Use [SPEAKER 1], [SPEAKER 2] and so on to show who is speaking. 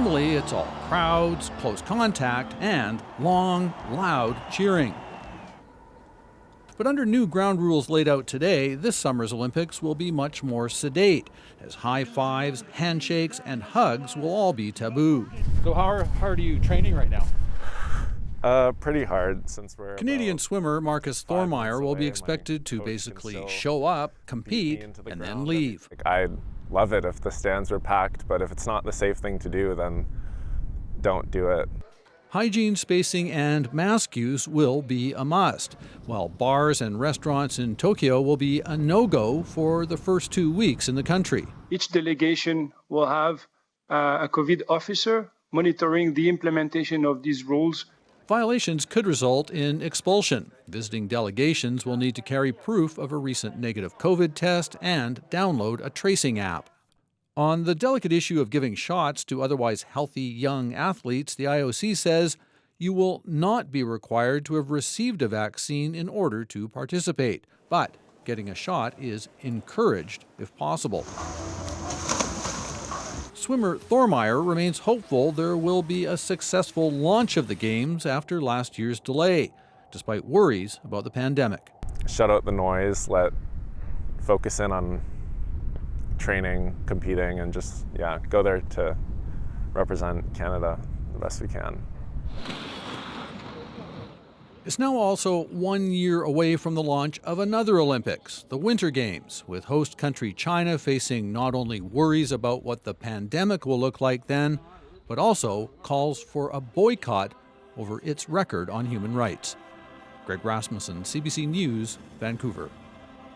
[SPEAKER 1] Normally, it's all crowds, close contact, and long, loud cheering. But under new ground rules laid out today, this summer's Olympics will be much more sedate, as high fives, handshakes, and hugs will all be taboo. So how hard are you training right now?
[SPEAKER 2] Pretty hard, since we're
[SPEAKER 1] Canadian swimmer Marcus Thormeyer will be expected to basically show up, compete, and then leave.
[SPEAKER 2] I'd love it if the stands were packed, but if it's not the safe thing to do, then don't do it.
[SPEAKER 1] Hygiene, spacing, and mask use will be a must, while bars and restaurants in Tokyo will be a no-go for the first 2 weeks in the country.
[SPEAKER 3] Each delegation will have a COVID officer monitoring the implementation of these rules.
[SPEAKER 1] Violations could result in expulsion. Visiting delegations will need to carry proof of a recent negative COVID test and download a tracing app. On the delicate issue of giving shots to otherwise healthy young athletes, the IOC says you will not be required to have received a vaccine in order to participate, but getting a shot is encouraged if possible. Swimmer Thormeyer remains hopeful there will be a successful launch of the Games after last year's delay, despite worries about the pandemic.
[SPEAKER 2] Shut out the noise, focus in on training, competing, and just, go there to represent Canada the best we can.
[SPEAKER 1] It's now also 1 year away from the launch of another Olympics, the Winter Games, with host country China facing not only worries about what the pandemic will look like then, but also calls for a boycott over its record on human rights. Greg Rasmussen, CBC News, Vancouver.